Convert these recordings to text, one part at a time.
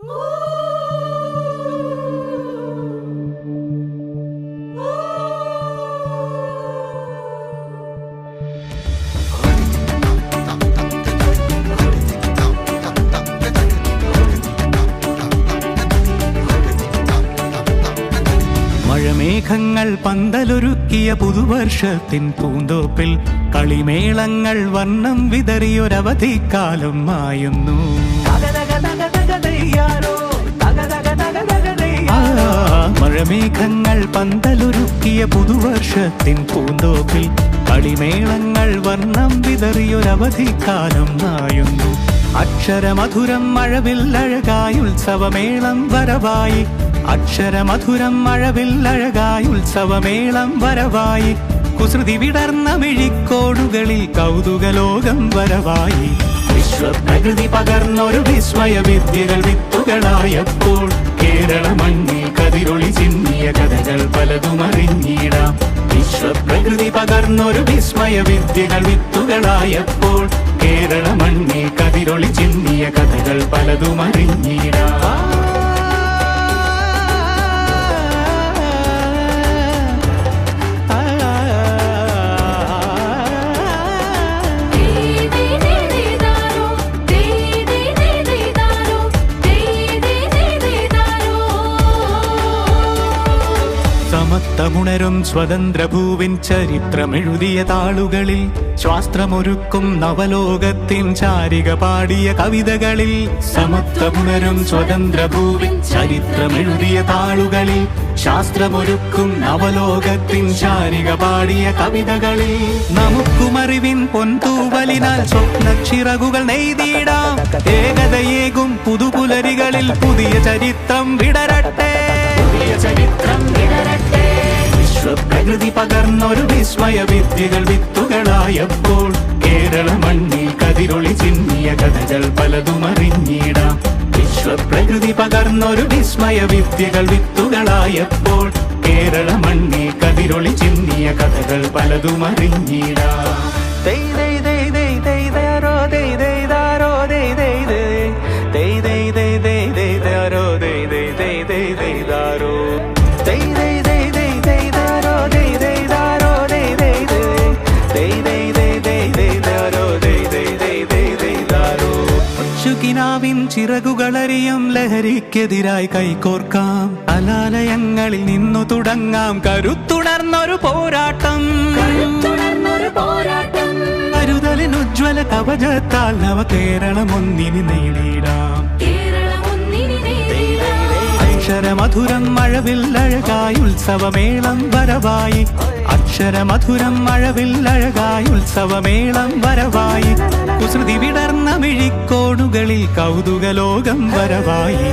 മഴമേഘങ്ങൾ പന്തലൊരുക്കിയ പുതുവർഷത്തിൻ പൂന്തോപ്പിൽ കളിമേളങ്ങൾ വർണ്ണം വിതറിയൊരവധിക്കാലം മായുന്നു. മഴമേഘങ്ങൾ പന്തലൊരുക്കിയ പുതുവർഷത്തിൻ പൂന്തോപ്പിൽ കളിമേളങ്ങൾ വർണ്ണം വിതറിയൊരവധിക്കാലം മായുന്നു. അക്ഷരമധുരം മഴവില്ലഴകായി ഉത്സവമേളം വരവായി. അക്ഷരമധുരം മഴവില്ലഴകായി ഉത്സവമേളം വരവായി. കുസൃതി വിടർന്ന മിഴിക്കോടുകളിൽ കൗതുകലോകം വരവായി. വിശ്വപ്രകൃതി പകർന്നൊരു വിസ്മയ വിദ്യകൾ വിത്തുകളായപ്പോൾ കേരള മണ്ണിൽ കതിരൊളി ചിന്നിയ കഥകൾ പലതും അറിഞ്ഞിടാം. വിശ്വപ്രകൃതി പകർന്നൊരു വിസ്മയ വിദ്യകൾ വിത്തുകളായപ്പോൾ കേരള മണ്ണിൽ കതിരൊളി ചിന്നിയ കഥകൾ പലതും അറിഞ്ഞിടാം. സമത്വമുണരും സ്വതന്ത്രഭൂവിൻ ചരിത്രമെഴുതിയ താളുകളിൽ ശാസ്ത്രമൊരുക്കും നവലോകത്തിൻ ചാരിക പാടിയ കവിതകളിൽ. സമത്വമുണരും സ്വതന്ത്രഭൂവിൻ ചരിത്രമെഴുതിയ താളുകളിൽ ശാസ്ത്രമൊരുക്കും നവലോകത്തിൻ ചാരിക പാടിയ കവിതകളിൽ. നമുക്കുമറിവിൻ പൊൻതൂവലിനാൽ സ്വപ്നച്ചിറകുകൾ നെയ്തിടാം. ഏകതയേകും പുതുപുലരികളിൽ പുതിയ ചരിത്രം വിടരട്ടെ. വിശ്വപ്രകൃതി പകർന്നൊരു വിസ്മയ വിദ്യകൾ വിത്തുകളായപ്പോൾ കേരള മണ്ണിൽ കതിരൊളി ചിന്നിയ കഥകൾ പലതും അറിഞ്ഞിടാം. വിശ്വപ്രകൃതി പകർന്നൊരു വിസ്മയ വിദ്യകൾ വിത്തുകളായപ്പോൾ കേരള മണ്ണിൽ കതിരൊളി ചിന്നിയ കഥകൾ പലതും അറിഞ്ഞിടാം. ിൻ ചിറകുകളറിയും ലഹരിക്കെതിരായി കൈകോർക്കാം. അനാലയങ്ങളിൽ നിന്നു തുടങ്ങാം കരുത്തുണർന്നൊരു പോരാട്ടം. കരുതലിനുജ്വല കവചത്താൽ നവ കേരളം ഒന്നിന് നേടിയിടാം. അക്ഷരമധുരം മഴവില്ലഴകായി ഉത്സവമേളം വരവായി. അക്ഷരമധുരം മഴവില്ലഴകായി ഉത്സവമേളം വരവായി. കുസൃതി വിടർന്ന മിഴിക്കോടുകളിൽ കൗതുകലോകം വരവായി.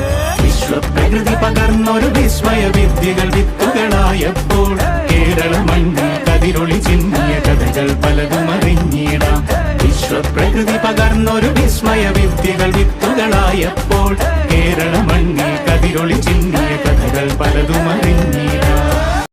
വിശ്വപ്രകൃതി പകർന്നൊരു വിസ്മയ വിദ്യകൾ വിത്തുകളായപ്പോൾ കേരള മണ്ണിൽ കതിരൊളി ചിന്നിയ കഥകൾ പലതും അറിഞ്ഞിടാം. വിശ്വപ്രകൃതി പകർന്നൊരു വിസ്മയ വിദ്യകൾ വിത്തുകളായപ്പോൾ കേരള മണ്ണിൽ കതിരൊളി ചിന്നിയ കഥകൾ പലതും